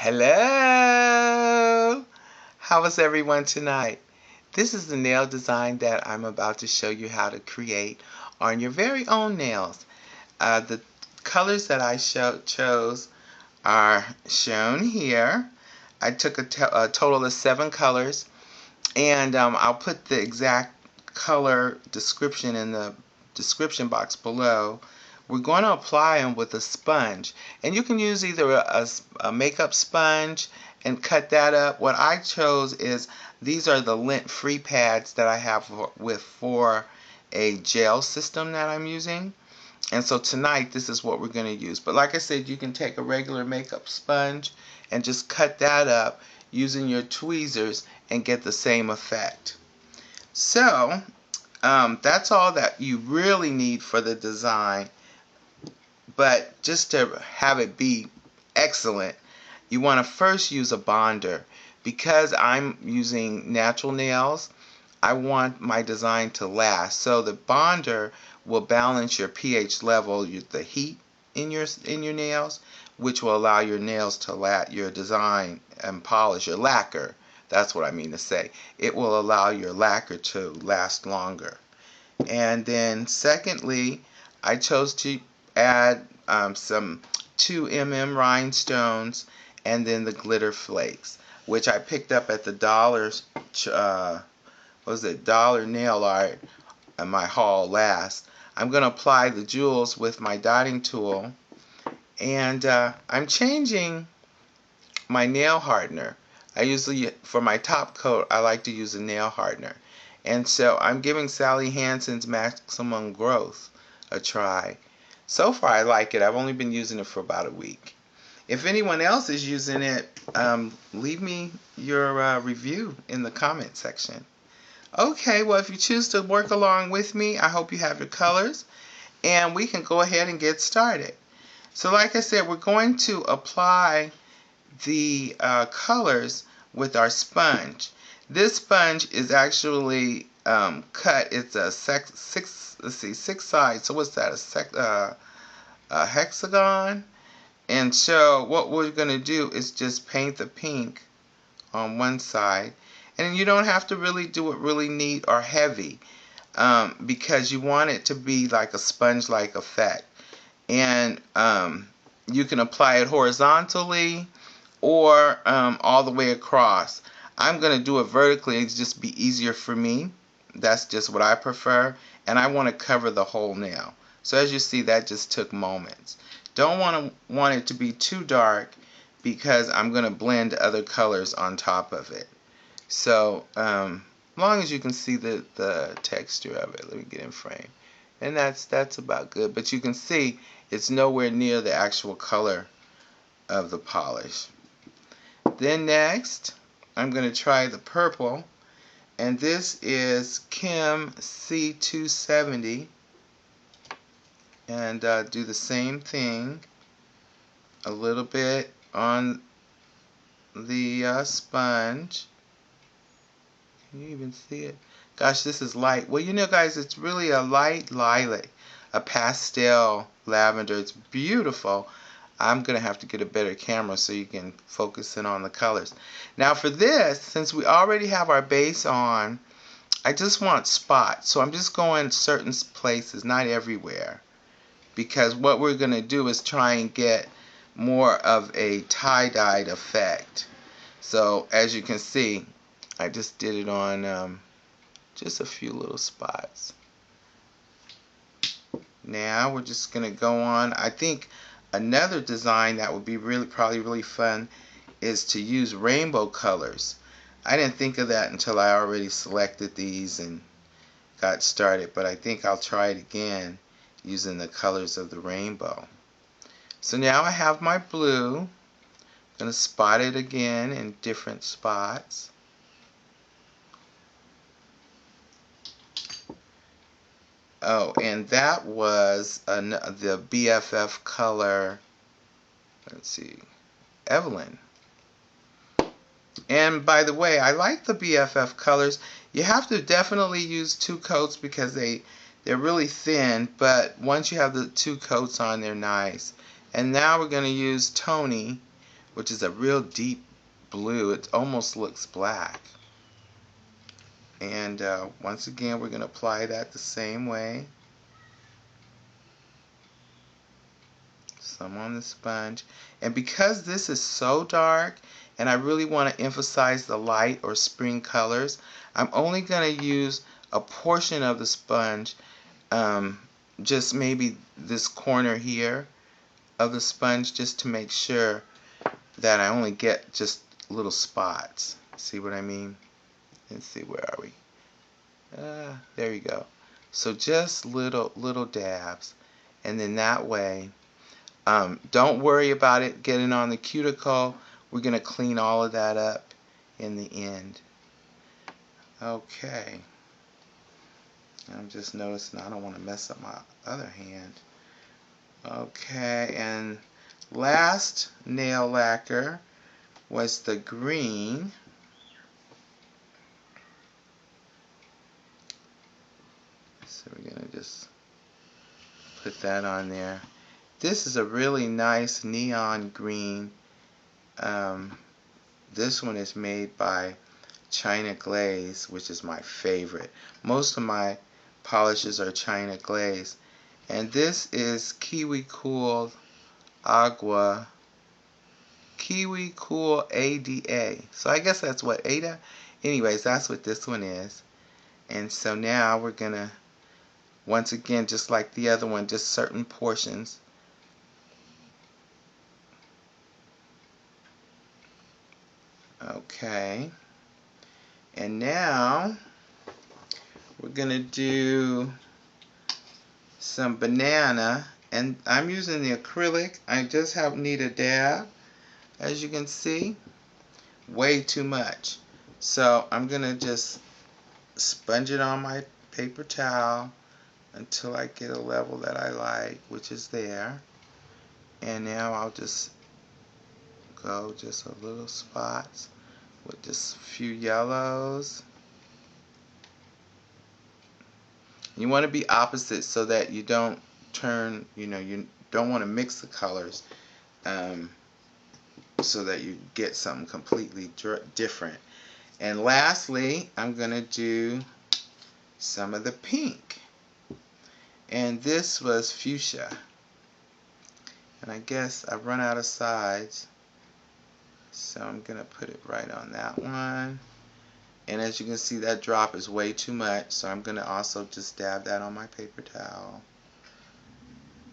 Hello! How is everyone tonight? This is the nail design that I'm about to show you how to create on your very own nails. The colors that I chose are shown here. I took a total of 7 colors, and I'll put the exact color description in the description box below. We're going to apply them with a sponge, and you can use either a makeup sponge and cut that up. What I chose is these are the lint-free pads that I have for a gel system that I'm using. And so tonight this is what we're going to use. But like I said, you can take a regular makeup sponge and just cut that up using your tweezers and get the same effect. So that's all that you really need for the design. But just to have it be excellent, you want to first use a bonder. Because I'm using natural nails, I want my design to last. So the bonder will balance your pH level, the heat in your nails, which will allow your nails to your design and polish, your lacquer. That's what I mean to say. It will allow your lacquer to last longer. And then secondly, I chose to add some 2mm rhinestones and then the glitter flakes, which I picked up at the Dollarnailart in my haul last. I'm going to apply the jewels with my dotting tool, and I'm changing my nail hardener. I usually, for my top coat, I like to use a nail hardener. And so I'm giving Sally Hansen's Maximum Growth a try. So far I like it. I've only been using it for about a week. If anyone else is using it, leave me your review in the comment section. Okay, well, if you choose to work along with me, I hope you have your colors, and we can go ahead and get started. So like I said, we're going to apply the colors with our sponge. This sponge is actually cut. It's a 6 sides. So what's that? A hexagon. And so what we're going to do is just paint the pink on one side. And you don't have to really do it really neat or heavy because you want it to be like a sponge-like effect. And you can apply it horizontally or all the way across. I'm going to do it vertically. It's just be easier for me. That's just what I prefer. And I want to cover the whole nail. So as you see, that just took moments. Don't want it to be too dark because I'm going to blend other colors on top of it. So as long as you can see the texture of it. Let me get in frame. And that's about good. But you can see it's nowhere near the actual color of the polish. Then next, I'm going to try the purple. And this is Kim C270. And do the same thing. A little bit on the sponge. Can you even see it? Gosh, this is light. Well, you know, guys, it's really a light lilac, a pastel lavender. It's beautiful. I'm going to have to get a better camera so you can focus in on the colors. Now for this, since we already have our base on, I just want spots. So I'm just going certain places, not everywhere. Because what we're going to do is try and get more of a tie-dyed effect. So as you can see, I just did it on just a few little spots. Now we're just going to go on. I think another design that would be probably really fun is to use rainbow colors. I didn't think of that until I already selected these and got started, but I think I'll try it again using the colors of the rainbow. So now I have my blue. I'm going to spot it again in different spots. Oh, and that was the BFF color, let's see, Evelyn. And by the way, I like the BFF colors. You have to definitely use 2 coats because they're really thin, but once you have the 2 coats on, they're nice. And now we're going to use Tonic which is a real deep blue. It almost looks black. And once again, we're going to apply that the same way. Some on the sponge. And because this is so dark, and I really want to emphasize the light or spring colors, I'm only going to use a portion of the sponge, just maybe this corner here of the sponge, just to make sure that I only get just little spots. See what I mean? Let's see, where are we? There you go. So just little dabs, and then that way, don't worry about it getting on the cuticle. We're going to clean all of that up in the end. Okay. I'm just noticing I don't want to mess up my other hand. Okay, and last nail lacquer was the green. So we're going to just put that on there. This is a really nice neon green. This one is made by China Glaze, which is my favorite. Most of my polishes are China Glaze. And this is Kiwi Cool Agua. Kiwi Cool ADA. So I guess that's what, Ada? Anyways, that's what this one is. And so now we're going to, once again, just like the other one, just certain portions. Okay. And now we're going to do some banana, and I'm using the acrylic. I just need a dab, as you can see. Way too much. So I'm going to just sponge it on my paper towel until I get a level that I like, which is there. And now I'll just go just a little spots with just a few yellows. You want to be opposite so that you don't turn, you don't want to mix the colors, so that you get something completely different. And lastly, I'm going to do some of the pink. And this was Fuchsia. And I guess I've run out of sides, so I'm going to put it right on that one. And as you can see, that drop is way too much, so I'm going to also just dab that on my paper towel.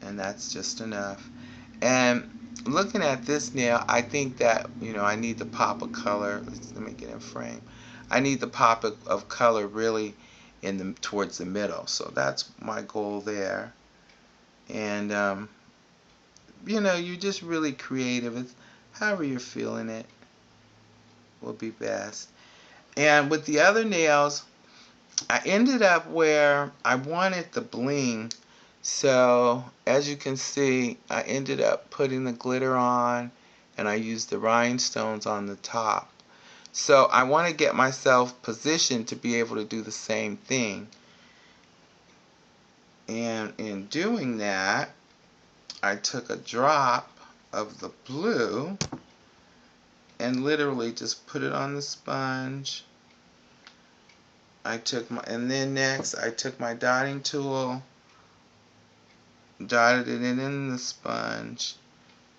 And that's just enough. And looking at this nail, I think that, I need the pop of color. Let me get in frame. I need the pop of color really towards the middle. So that's my goal there. And, you're just really creative. It's however you're feeling it will be best. And with the other nails, I ended up where I wanted the bling. So as you can see, I ended up putting the glitter on, and I used the rhinestones on the top. So I want to get myself positioned to be able to do the same thing. And in doing that, I took a drop of the blue and literally just put it on the sponge. And then next I took my dotting tool, dotted it in the sponge,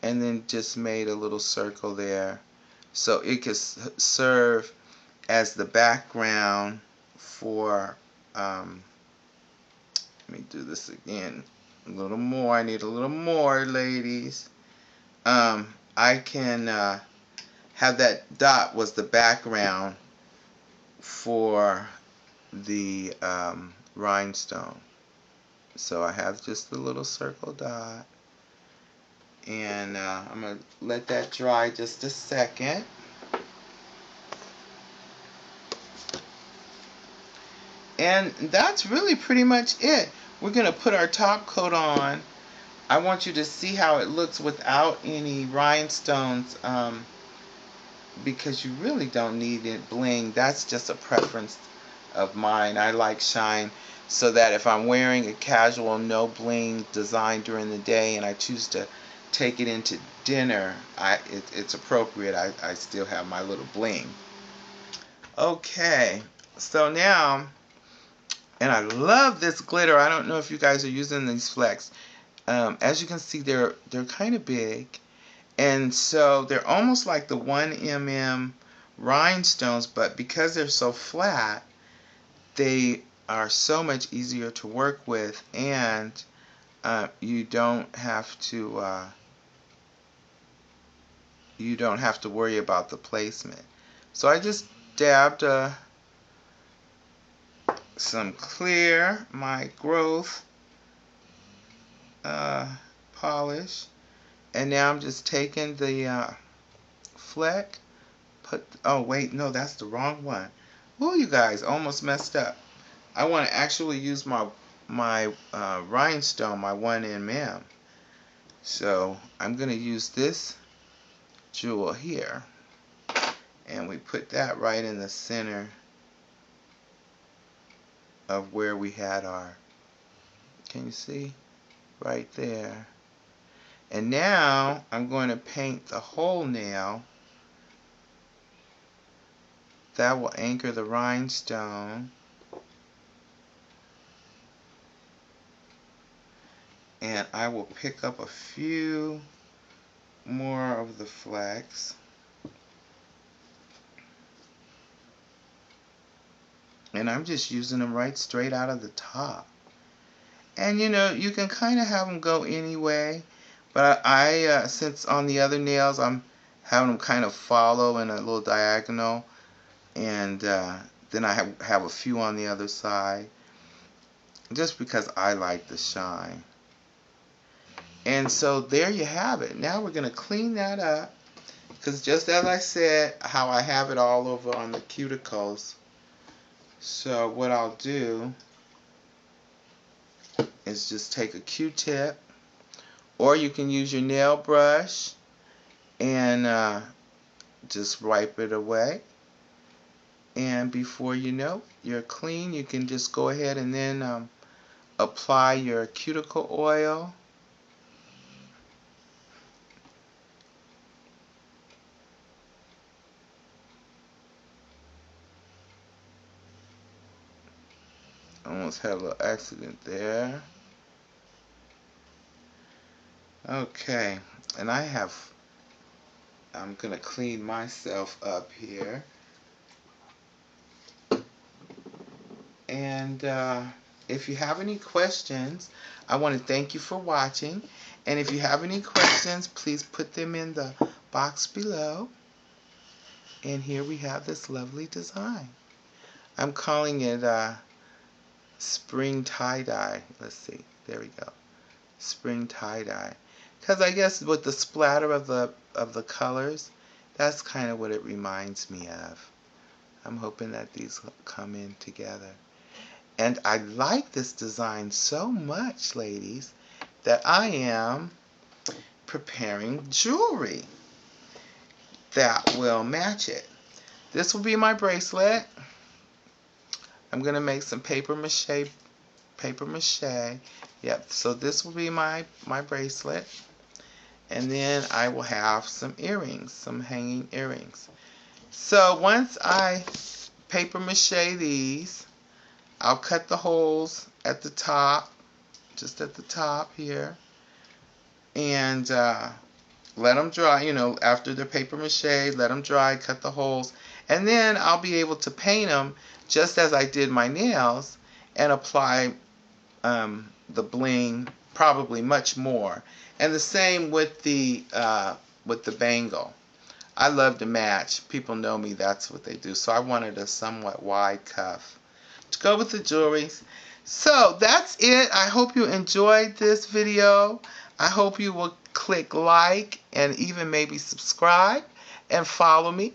and then just made a little circle there so it could serve as the background for, let me do this again a little more. I need a little more, ladies. I can have that dot was the background for the rhinestone. So I have just the little circle dot, and I'm going to let that dry just a second. And that's really pretty much it. We're going to put our top coat on. I want you to see how it looks without any rhinestones, because you really don't need it bling. That's just a preference of mine. I like shine, so that if I'm wearing a casual no bling design during the day and I choose to take it into dinner, it's appropriate. I still have my little bling. Okay, so now, and I love this glitter. I don't know if you guys are using these flecks. As you can see, they're kind of big, and so they're almost like the 1mm rhinestones, but because they're so flat, they are so much easier to work with, and you don't have to worry about the placement. So I just dabbed some clear, my growth polish, and now I'm just taking the fleck. Oh wait, no, that's the wrong one. Oh, you guys, almost messed up. I want to actually use my rhinestone, my 1mm. So I'm going to use this jewel here, and we put that right in the center of where we had our, can you see? Right there. And now I'm going to paint the whole nail. That will anchor the rhinestone. And I will pick up a few more of the flecks. And I'm just using them right straight out of the top. And you know, you can kind of have them go anyway, but I since on the other nails I'm having them kind of follow in a little diagonal, and then I have a few on the other side, just because I like the shine. And so there you have it. Now we're going to clean that up, because just as I said, how I have it all over on the cuticles. So what I'll do is just take a Q-tip, or you can use your nail brush and just wipe it away. And before you know, you're clean. You can just go ahead and then apply your cuticle oil. Almost had a little accident there. Okay, and I'm gonna clean myself up here. And if you have any questions, I want to thank you for watching. And if you have any questions, please put them in the box below. And here we have this lovely design. I'm calling it spring tie-dye. Let's see. There we go. Spring tie-dye. Because I guess with the splatter of the colors, that's kind of what it reminds me of. I'm hoping that these come in together. And I like this design so much, ladies, that I am preparing jewelry that will match it. This will be my bracelet. I'm going to make some paper mache. Yep, so this will be my bracelet. And then I will have some earrings, some hanging earrings. So once I paper mache these, I'll cut the holes at the top, just at the top here, and let them dry. You know, after they're paper mache, let them dry, cut the holes, and then I'll be able to paint them just as I did my nails and apply the bling, probably much more. And the same with the bangle. I love to match. People know me, that's what they do. So I wanted a somewhat wide cuff to go with the jewelry. So that's it. I hope you enjoyed this video. I hope you will click like and even maybe subscribe and follow me.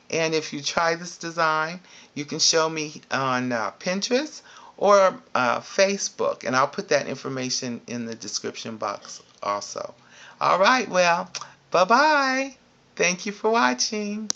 And if you try this design, you can show me on Pinterest or Facebook, and I'll put that information in the description box also. All right, well, bye-bye. Thank you for watching.